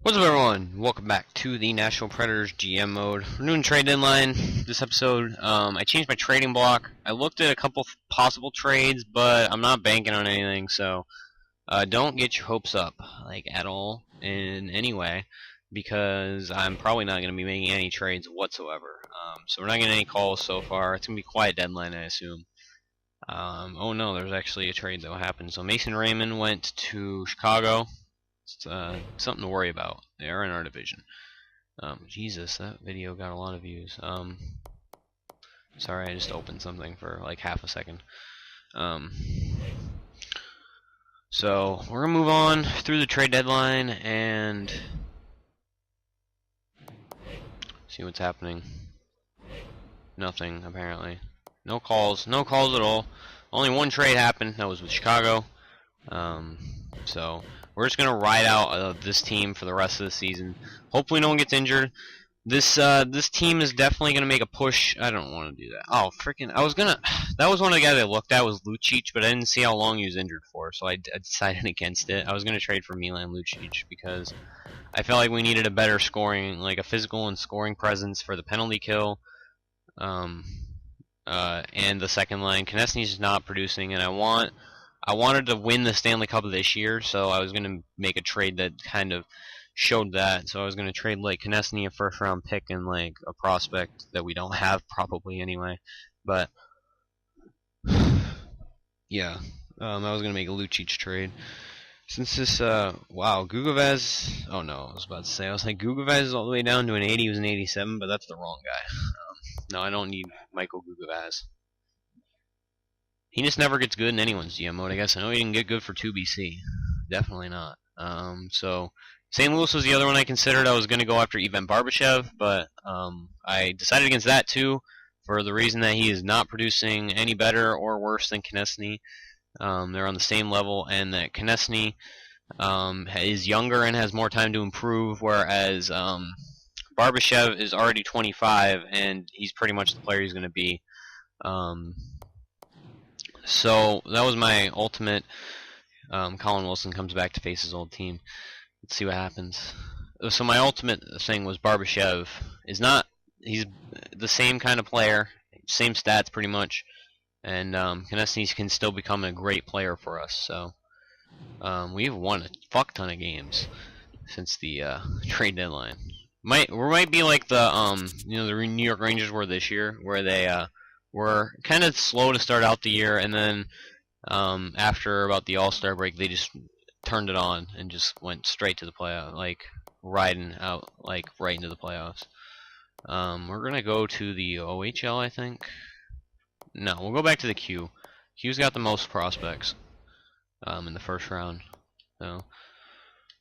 What's up, everyone? Welcome back to the National Predators GM mode. We're doing trade deadline this episode. I changed my trading block. I looked at a couple possible trades, but I'm not banking on anything, so don't get your hopes up, like, at all, in any way, because I'm probably not going to be making any trades whatsoever. So we're not getting any calls so far. It's going to be quiet deadline, I assume. Oh no, there's actually a trade that will happen. So Mason Raymond went to Chicago. It's something to worry about. They are in our division. Jesus, that video got a lot of views. Sorry, I just opened something for like half a second. So we're gonna move on through the trade deadline and see what's happening. Nothing, apparently. No calls at all. Only one trade happened. That was with Chicago. So we're just gonna ride out this team for the rest of the season. Hopefully, no one gets injured. This team is definitely gonna make a push. I don't want to do that. Oh, freaking! I was gonna. That was one of the guys I looked at was Lucic, but I didn't see how long he was injured for, so I decided against it. I was gonna trade for Milan Lucic because I felt like we needed a better scoring, like a physical and scoring presence for the penalty kill. And the second line, Konechny's just not producing, and I wanted to win the Stanley Cup this year, so I was going to make a trade that kind of showed that. So I was going to trade like Konechny, a first-round pick, and like a prospect that we don't have probably anyway. But yeah, I was going to make a Lucic trade. Since this, wow, Gugavez. Oh no, I was about to say. I was like, Gugavez is all the way down to an 80. He was an 87, but that's the wrong guy. No, I don't need Michael Gugavez. He just never gets good in anyone's GM mode, I guess. I know he didn't get good for 2BC. Definitely not. So St. Louis was the other one I considered. I was going to go after Ivan Barbashev, but I decided against that too for the reason that he is not producing any better or worse than Konechny. They're on the same level, and that Konechny is younger and has more time to improve, whereas Barbashev is already 25, and he's pretty much the player he's going to be. So that was my ultimate. Colin Wilson comes back to face his old team. Let's see what happens. So my ultimate thing was Barbashev is not. He's the same kind of player, same stats pretty much, and Konechny can still become a great player for us. So we've won a fuck ton of games since the trade deadline. We might be like the the New York Rangers were this year, where they were kind of slow to start out the year, and then after about the All-Star break, they just turned it on and just went straight to the playoff, like riding out like right into the playoffs. We're gonna go to the OHL, I think. No, we'll go back to the Q. Q's got the most prospects in the first round. So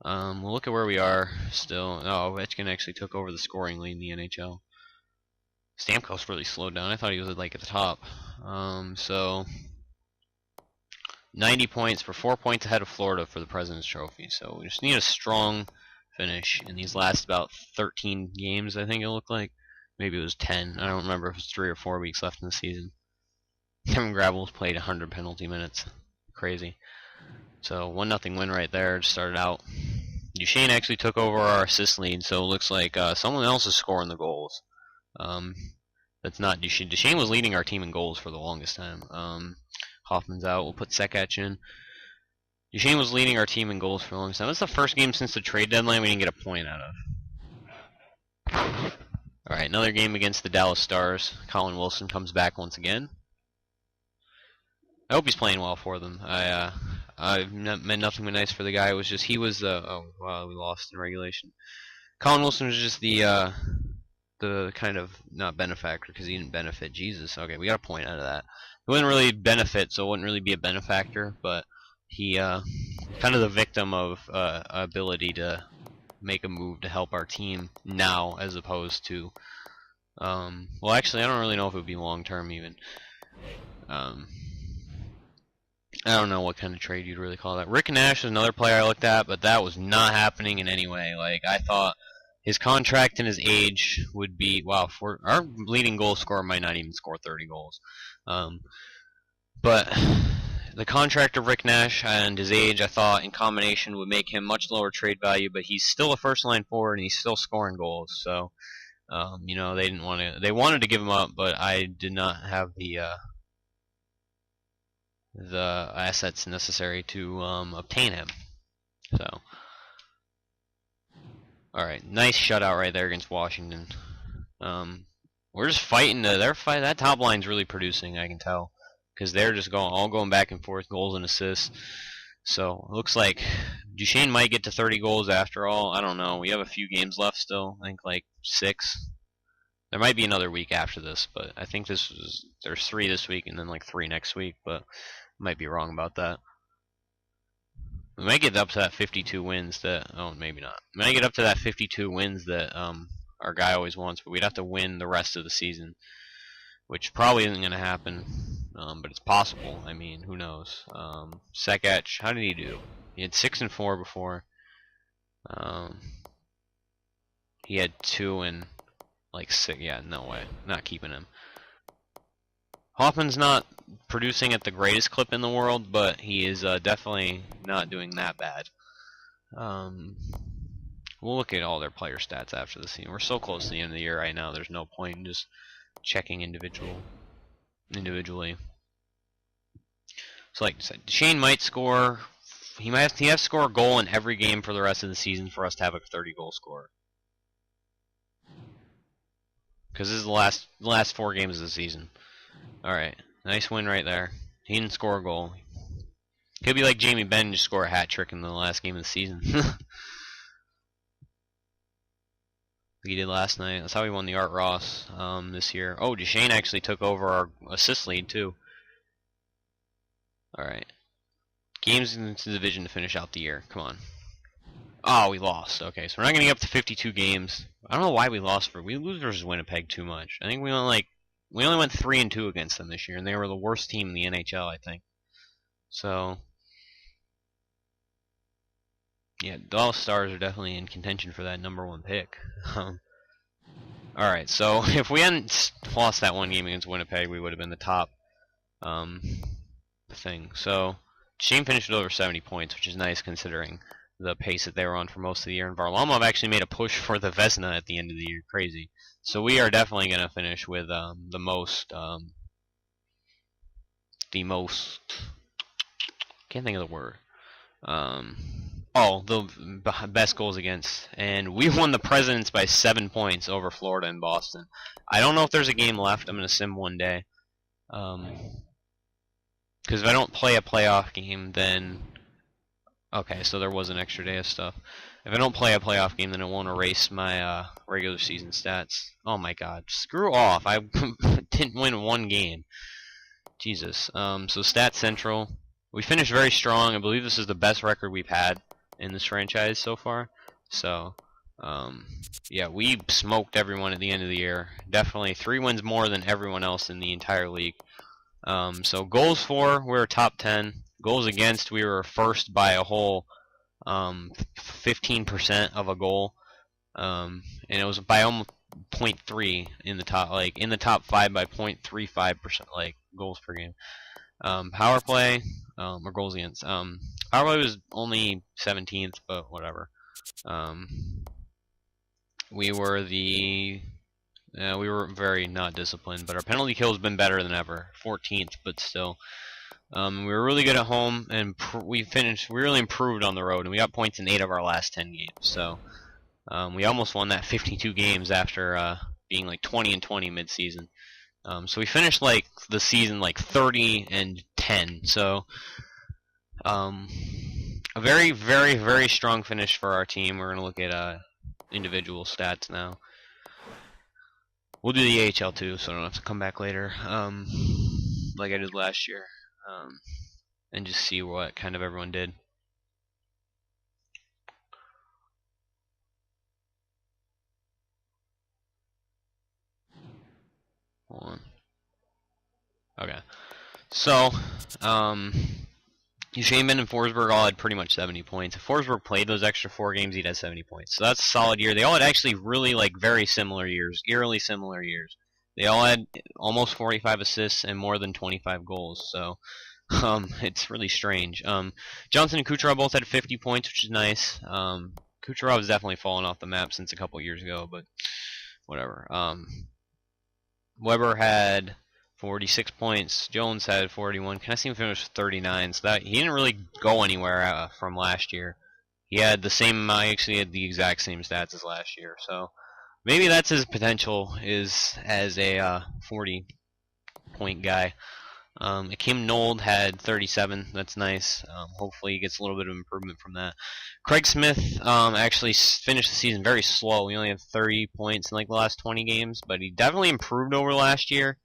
we'll look at where we are still. Oh, Ovechkin actually took over the scoring lead in the NHL. Stamkos really slowed down. I thought he was like at the top. So 90 points. For 4 points ahead of Florida for the President's Trophy. So we just need a strong finish in these last about 13 games, I think it looked like. Maybe it was 10. I don't remember if it was 3 or 4 weeks left in the season. Kevin Gravel's played 100 penalty minutes. Crazy. So 1-0 win right there to start it out. Duchesne actually took over our assist lead, so it looks like someone else is scoring the goals. That's not Duchesne. Duchesne was leading our team in goals for the longest time. Hoffman's out. We'll put Sekach in. Duchesne was leading our team in goals for the longest time. That's the first game since the trade deadline we didn't get a point out of. Alright, another game against the Dallas Stars. Colin Wilson comes back once again. I hope he's playing well for them. I meant nothing but nice for the guy. It was just he was oh wow, we lost in regulation. Colin Wilson was just the kind of not benefactor because he didn't benefit. Jesus, okay, we got a point out of that. He wouldn't really benefit, so it wouldn't really be a benefactor, but he kind of the victim of ability to make a move to help our team now, as opposed to well, actually, I don't really know if it would be long term even. I don't know what kind of trade you'd really call that. Rick Nash is another player I looked at, but that was not happening in any way. Like, I thought his contract and his age would be, wow, for our leading goal scorer might not even score 30 goals. But the contract of Rick Nash and his age, I thought in combination would make him much lower trade value, but he's still a first line forward and he's still scoring goals. So, you know, they didn't want to. They wanted to give him up, but I did not have the assets necessary to obtain him. So, all right, nice shutout right there against Washington. We're just fighting. That top line's really producing. I can tell because they're just going back and forth, goals and assists. So it looks like Duchesne might get to 30 goals after all. I don't know. We have a few games left still. I think like 6. There might be another week after this, but I think there's 3 this week and then like 3 next week. But I might be wrong about that. We might get up to that 52 wins that. Oh, maybe not. We might get up to that 52 wins that our guy always wants, but we'd have to win the rest of the season, which probably isn't going to happen, but it's possible. I mean, who knows? Sekech, how did he do? He had 6 and 4 before. He had 2 and like 6. Yeah, no way, not keeping him. Hoffman's not producing at the greatest clip in the world, but he is definitely not doing that bad. We'll look at all their player stats after the season. We're so close to the end of the year right now. There's no point in just checking individually. So, like I said, Shane might score. He has to score a goal in every game for the rest of the season for us to have a 30-goal scorer. Because this is the last 4 games of the season. All right, nice win right there. He didn't score a goal. Could be like Jamie Benn, just score a hat trick in the last game of the season. He did last night. That's how he won the Art Ross this year. Oh, Duchesne actually took over our assist lead too. All right, games in the division to finish out the year. Come on. Oh, we lost. Okay, so we're not going to get up to 52 games. I don't know why we lost. We lose versus Winnipeg too much. I think we only went 3-2 against them this year, and they were the worst team in the NHL, I think. So, yeah, Dallas Stars are definitely in contention for that #1 pick. Alright, so if we hadn't lost that one game against Winnipeg, we would have been the top thing. So, Shane finished with over 70 points, which is nice considering the pace that they were on for most of the year. And Varlamov actually made a push for the Vezina at the end of the year. Crazy. So we are definitely going to finish with the most can't think of the word. The best goals against. And we won the Presidents by 7 points over Florida and Boston. I don't know if there's a game left. I'm going to sim one day. Because if I don't play a playoff game, then... Okay, so there was an extra day of stuff. If I don't play a playoff game, then it won't erase my regular season stats. Oh my god, screw off. I didn't win one game. Jesus. So Stat Central. We finished very strong. I believe this is the best record we've had in this franchise so far. So, yeah, we smoked everyone at the end of the year. Definitely 3 wins more than everyone else in the entire league. So goals for, we were top 10. Goals against, we were first by a whole 15% of a goal, and it was by almost 0.3 in the top, like in the top 5 by 0.35%, like goals per game. Power play, or goals against. Power play was only 17th, but whatever. We were very not disciplined, but our penalty kill has been better than ever. 14th, but still. We were really good at home, and we really improved on the road, and we got points in 8 of our last 10 games. So we almost won that 52 games after being like 20-20 mid-season. So we finished like the season like 30-10. So a very, very, very strong finish for our team. We're gonna look at individual stats now. We'll do the AHL too, so I don't have to come back later, like I did last year. And just see what kind of everyone did. Hold on. Okay. So, Shaman and Forsberg all had pretty much 70 points. If Forsberg played those extra 4 games, he'd have 70 points. So that's a solid year. They all had actually really like very similar years, eerily similar years. They all had almost 45 assists and more than 25 goals. So It's really strange. Johnson and Kucherov both had 50 points, which is nice. Kucherov has definitely fallen off the map since a couple years ago, but whatever. Weber had 46 points. Jones had 41. Konechny finished with 39, so that he didn't really go anywhere from last year. He had the same. I actually had the exact same stats as last year, so maybe that's his potential is as a 40-point guy. Akim Nold had 37. That's nice. Hopefully he gets a little bit of improvement from that. Craig Smith actually finished the season very slow. He only had 30 points in like the last 20 games, but he definitely improved over last year.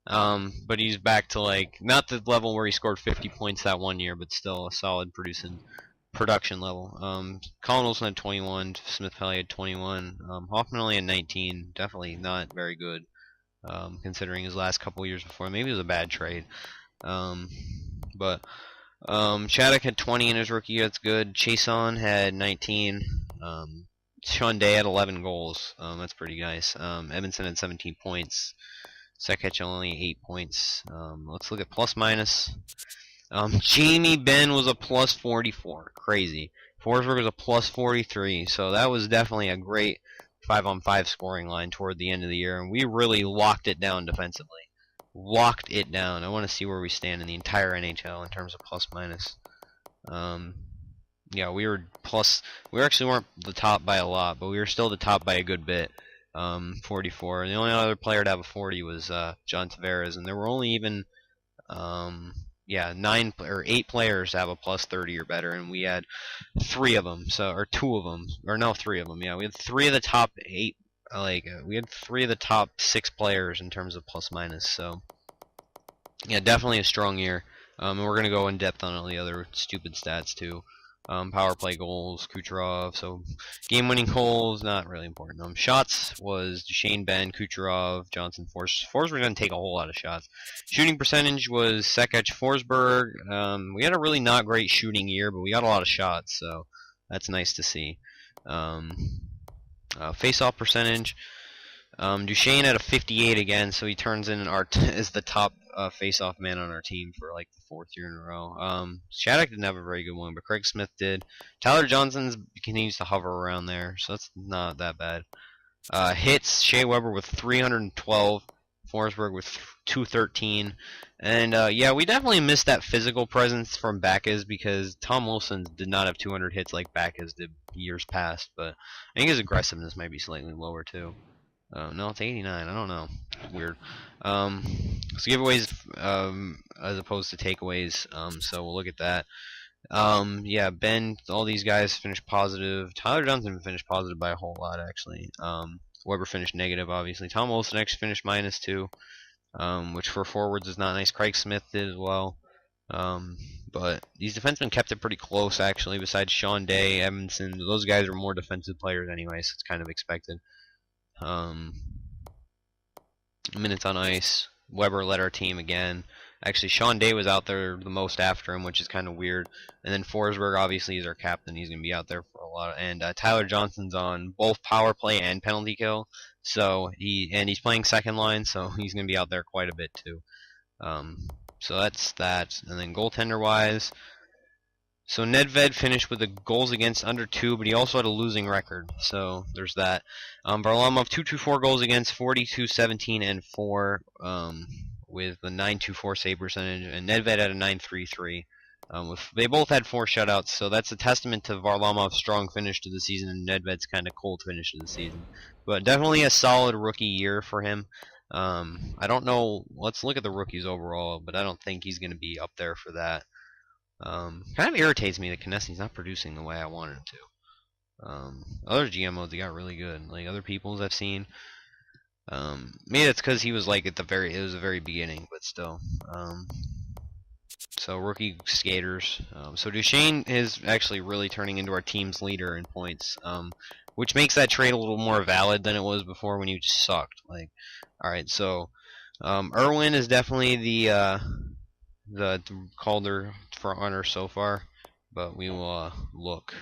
But he's back to like not the level where he scored 50 points that one year, but still a solid production level. Colin Olson had 21. Smith Pelly had 21. Hoffman only had 19. Definitely not very good. Considering his last couple years before. Maybe it was a bad trade. But Shattuck had 20 in his rookie year. That's good. Chason had 19. Sean Day had 11 goals. That's pretty nice. Edmondson had 17 points. Sekech only 8 points. Let's look at plus minus. Jamie Benn was a plus 44. Crazy. Forsberg was a plus 43. So that was definitely a great 5-on-5 scoring line toward the end of the year, and we really locked it down defensively. Locked it down. I want to see where we stand in the entire NHL in terms of plus minus. Yeah, we were plus. We actually weren't the top by a lot, but we were still the top by a good bit. 44. And the only other player to have a 40 was John Tavares, and there were only even 9 or 8 players to have a plus 30 or better, and we had 3 of them. So, or 2 of them, or no, 3 of them. Yeah, we had 3 of the top 8. We had 3 of the top 6 players in terms of plus minus. So, yeah, definitely a strong year. And we're gonna go in depth on all the other stupid stats too. Power play goals, Kucherov. So game-winning goals, not really important. Shots was Duchesne, Benn, Kucherov, Johnson, Forsberg didn't take a whole lot of shots. Shooting percentage was Sekech, Forsberg. We had a really not great shooting year, but we got a lot of shots, so that's nice to see. Face-off percentage. Duchesne had a 58 again, so he turns in as the top face-off man on our team for like the 4th year in a row. Shattuck didn't have a very good one, but Craig Smith did. Tyler Johnson's continues to hover around there, so that's not that bad. Hits, Shea Weber with 312, Forsberg with 213. And yeah, we definitely missed that physical presence from Backus because Tom Wilson did not have 200 hits like Backus did years past, but I think his aggressiveness might be slightly lower too. No, it's 89. I don't know. Weird. So giveaways as opposed to takeaways. So we'll look at that. Yeah, Ben, all these guys finished positive. Tyler Johnson finished positive by a whole lot, actually. Weber finished negative, obviously. Tom Wilson actually finished -2, which for forwards is not nice. Craig Smith did as well. But these defensemen kept it pretty close, actually, besides Sean Day, Edmondson. Those guys are more defensive players anyway, so it's kind of expected. Minutes on ice. Weber led our team again. Actually, Sean Day was out there the most after him, which is kind of weird. And then Forsberg, obviously, is our captain. He's going to be out there for a lot. And Tyler Johnson's on both power play and penalty kill. So he's playing second line, so he's going to be out there quite a bit too. So that's that. And then goaltender-wise, so Nedved finished with the goals against under 2, but he also had a losing record. So there's that. Varlamov 224 goals against, 42, 17, and 4 with the 924 save percentage, and Nedved had a 933. They both had 4 shutouts, so that's a testament to Varlamov's strong finish to the season and Nedved's kind of cold finish to the season. But definitely a solid rookie year for him. I don't know. Let's look at the rookies overall, but I don't think he's going to be up there for that. Kind of irritates me that Konechny's not producing the way I wanted him to. Other GMOs, they got really good. Like other people's I've seen. Maybe that's because he was like it was the very beginning, but still. So rookie skaters. So Duchesne is actually really turning into our team's leader in points. Which makes that trade a little more valid than it was before when he just sucked. Like, all right, so Irwin is definitely the Calder for honor so far, but we will look.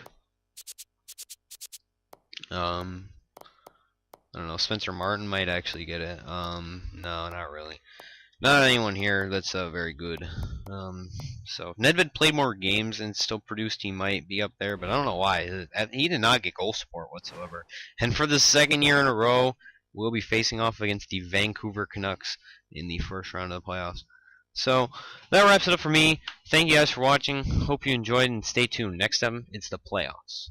I don't know. Spencer Martin might actually get it. No, not really. Not anyone here that's very good. So if Nedved played more games and still produced, he might be up there, but I don't know why. He did not get goal support whatsoever. And for the second year in a row, we'll be facing off against the Vancouver Canucks in the first round of the playoffs. So that wraps it up for me. Thank you guys for watching. Hope you enjoyed, and stay tuned. Next time, it's the playoffs.